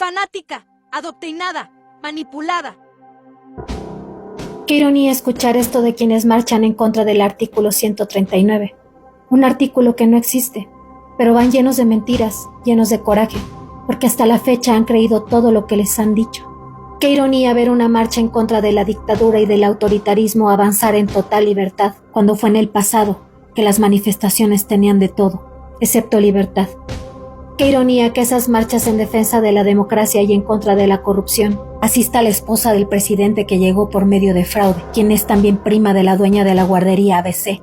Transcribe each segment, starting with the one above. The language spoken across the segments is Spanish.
fanática, adoctrinada, manipulada. Qué ironía escuchar esto de quienes marchan en contra del artículo 139, un artículo que no existe, pero van llenos de mentiras, llenos de coraje, porque hasta la fecha han creído todo lo que les han dicho. Qué ironía ver una marcha en contra de la dictadura y del autoritarismo avanzar en total libertad, cuando fue en el pasado que las manifestaciones tenían de todo, excepto libertad. Qué ironía que esas marchas en defensa de la democracia y en contra de la corrupción asista la esposa del presidente que llegó por medio de fraude, quien es también prima de la dueña de la guardería ABC.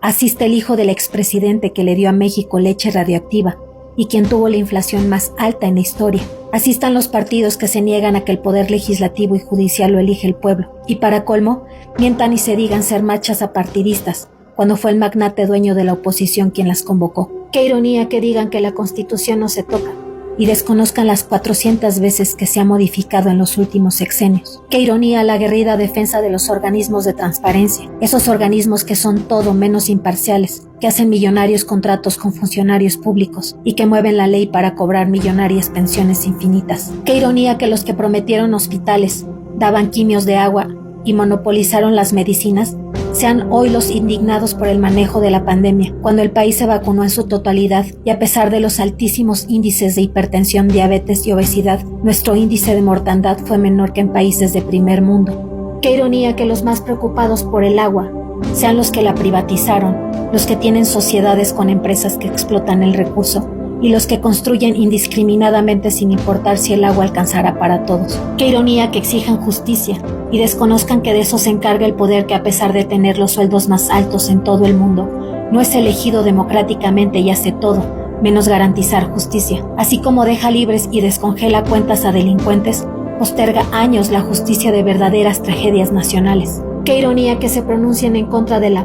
Asiste el hijo del expresidente que le dio a México leche radioactiva y quien tuvo la inflación más alta en la historia. Asistan los partidos que se niegan a que el poder legislativo y judicial lo elige el pueblo. Y para colmo, mientan y se digan ser marchas apartidistas, cuando fue el magnate dueño de la oposición quien las convocó. Qué ironía que digan que la Constitución no se toca y desconozcan las 400 veces que se ha modificado en los últimos sexenios. Qué ironía la aguerrida defensa de los organismos de transparencia, esos organismos que son todo menos imparciales, que hacen millonarios contratos con funcionarios públicos y que mueven la ley para cobrar millonarias pensiones infinitas. Qué ironía que los que prometieron hospitales, daban quimios de agua y monopolizaron las medicinas, sean hoy los indignados por el manejo de la pandemia, cuando el país se vacunó en su totalidad y a pesar de los altísimos índices de hipertensión, diabetes y obesidad, nuestro índice de mortandad fue menor que en países de primer mundo. Qué ironía que los más preocupados por el agua sean los que la privatizaron, los que tienen sociedades con empresas que explotan el recurso y los que construyen indiscriminadamente sin importar si el agua alcanzará para todos. Qué ironía que exijan justicia y desconozcan que de eso se encarga el poder que a pesar de tener los sueldos más altos en todo el mundo, no es elegido democráticamente y hace todo, menos garantizar justicia. Así como deja libres y descongela cuentas a delincuentes, posterga años la justicia de verdaderas tragedias nacionales. Qué ironía que se pronuncien en contra de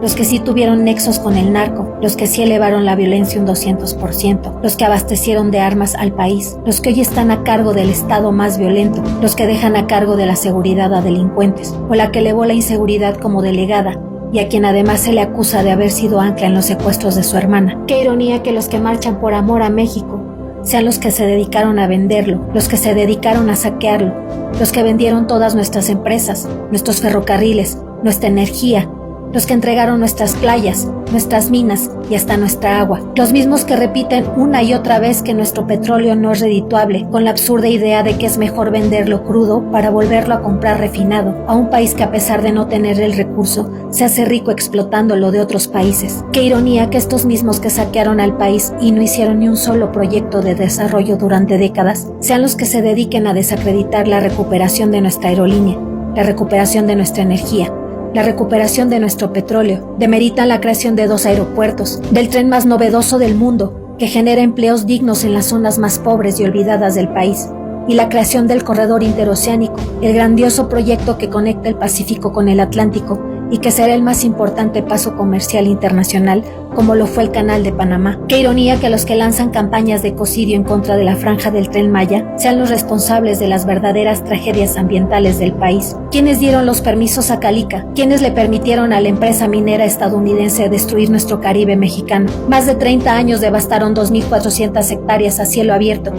los que sí tuvieron nexos con el narco, los que sí elevaron la violencia un 200%, los que abastecieron de armas al país, los que hoy están a cargo del estado más violento, los que dejan a cargo de la seguridad a delincuentes, o la que elevó la inseguridad como delegada, y a quien además se le acusa de haber sido ancla en los secuestros de su hermana. Qué ironía que los que marchan por amor a México sean los que se dedicaron a venderlo, los que se dedicaron a saquearlo, los que vendieron todas nuestras empresas, nuestros ferrocarriles, nuestra energía, los que entregaron nuestras playas, nuestras minas y hasta nuestra agua. Los mismos que repiten una y otra vez que nuestro petróleo no es redituable, con la absurda idea de que es mejor venderlo crudo para volverlo a comprar refinado, a un país que a pesar de no tener el recurso, se hace rico explotándolo de otros países. Qué ironía que estos mismos que saquearon al país y no hicieron ni un solo proyecto de desarrollo durante décadas, sean los que se dediquen a desacreditar la recuperación de nuestra aerolínea, la recuperación de nuestra energía, la recuperación de nuestro petróleo, demeritan la creación de 2 aeropuertos, del tren más novedoso del mundo, que genera empleos dignos en las zonas más pobres y olvidadas del país, y la creación del corredor interoceánico, el grandioso proyecto que conecta el Pacífico con el Atlántico y que será el más importante paso comercial internacional, como lo fue el Canal de Panamá. Qué ironía que los que lanzan campañas de ecocidio en contra de la franja del Tren Maya sean los responsables de las verdaderas tragedias ambientales del país. ¿Quiénes dieron los permisos a Calica? ¿Quiénes le permitieron a la empresa minera estadounidense destruir nuestro Caribe mexicano? Más de 30 años devastaron 2.400 hectáreas a cielo abierto,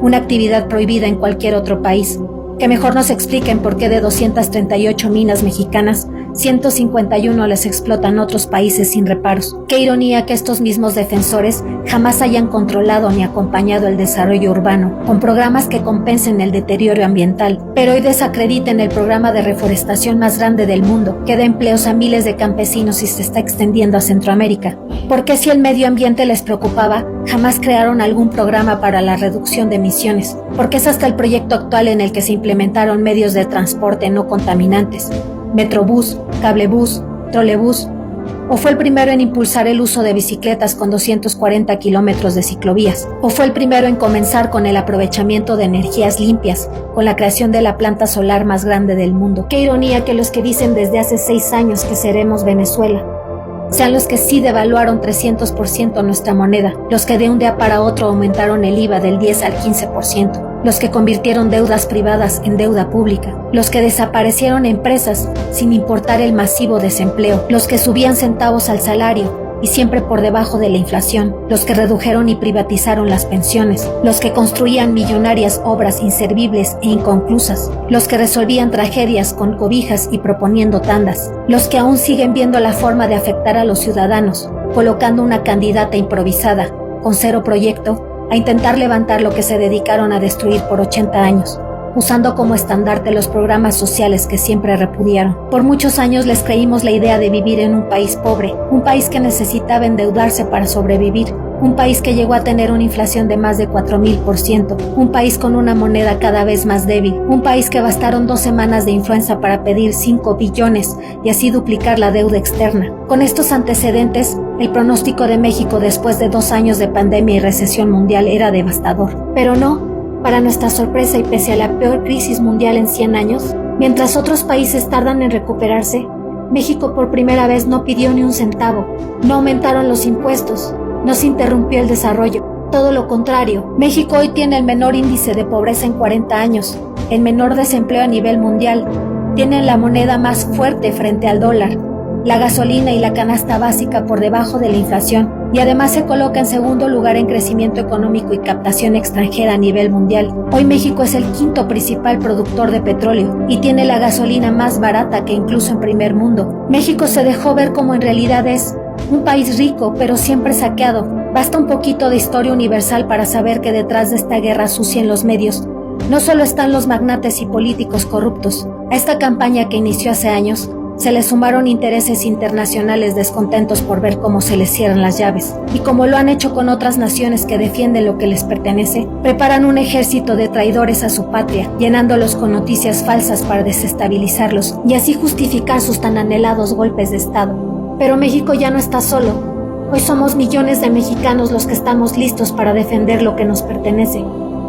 una actividad prohibida en cualquier otro país. Que mejor nos expliquen por qué de 238 minas mexicanas, 151 las explotan otros países sin reparos. Qué ironía que estos mismos defensores jamás hayan controlado ni acompañado el desarrollo urbano, con programas que compensen el deterioro ambiental, pero hoy desacrediten el programa de reforestación más grande del mundo, que da empleos a miles de campesinos y se está extendiendo a Centroamérica. ¿Por qué si el medio ambiente les preocupaba, jamás crearon algún programa para la reducción de emisiones? Porque es hasta el proyecto actual en el que se implementaron medios de transporte no contaminantes, Metrobús, Cablebús, Trolebús, o fue el primero en impulsar el uso de bicicletas con 240 kilómetros de ciclovías, o fue el primero en comenzar con el aprovechamiento de energías limpias, con la creación de la planta solar más grande del mundo. Qué ironía que los que dicen desde hace 6 años que seremos Venezuela sean los que sí devaluaron 300% nuestra moneda, los que de un día para otro aumentaron el IVA del 10 al 15%, los que convirtieron deudas privadas en deuda pública, los que desaparecieron empresas sin importar el masivo desempleo, los que subían centavos al salario y siempre por debajo de la inflación, los que redujeron y privatizaron las pensiones, los que construían millonarias obras inservibles e inconclusas, los que resolvían tragedias con cobijas y proponiendo tandas, los que aún siguen viendo la forma de afectar a los ciudadanos, colocando una candidata improvisada, con cero proyecto, a intentar levantar lo que se dedicaron a destruir por 80 años, usando como estandarte los programas sociales que siempre repudiaron. Por muchos años les creímos la idea de vivir en un país pobre, un país que necesitaba endeudarse para sobrevivir, un país que llegó a tener una inflación de más de 4000%, un país con una moneda cada vez más débil, un país que bastaron 2 semanas de influenza para pedir 5 billones y así duplicar la deuda externa. Con estos antecedentes, el pronóstico de México después de 2 años de pandemia y recesión mundial era devastador. Pero no. Para nuestra sorpresa y pese a la peor crisis mundial en 100 años, mientras otros países tardan en recuperarse, México por primera vez no pidió ni un centavo, no aumentaron los impuestos, no se interrumpió el desarrollo. Todo lo contrario, México hoy tiene el menor índice de pobreza en 40 años, el menor desempleo a nivel mundial, tiene la moneda más fuerte frente al dólar, la gasolina y la canasta básica por debajo de la inflación, y además se coloca en segundo lugar en crecimiento económico y captación extranjera a nivel mundial. Hoy México es el 5º principal productor de petróleo y tiene la gasolina más barata que incluso en primer mundo. México se dejó ver como en realidad es, un país rico pero siempre saqueado. Basta un poquito de historia universal para saber que detrás de esta guerra sucia en los medios no solo están los magnates y políticos corruptos. A esta campaña que inició hace años se le sumaron intereses internacionales descontentos por ver cómo se les cierran las llaves. Y como lo han hecho con otras naciones que defienden lo que les pertenece, preparan un ejército de traidores a su patria, llenándolos con noticias falsas para desestabilizarlos y así justificar sus tan anhelados golpes de Estado. Pero México ya no está solo. Hoy somos millones de mexicanos los que estamos listos para defender lo que nos pertenece.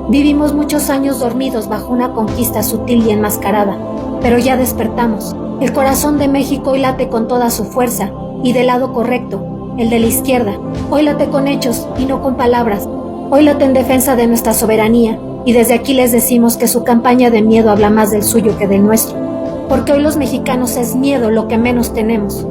Vivimos muchos años dormidos bajo una conquista sutil y enmascarada, pero ya despertamos. El corazón de México hoy late con toda su fuerza, y del lado correcto, el de la izquierda. Hoy late con hechos y no con palabras. Hoy late en defensa de nuestra soberanía, y desde aquí les decimos que su campaña de miedo habla más del suyo que del nuestro. Porque hoy los mexicanos es miedo lo que menos tenemos.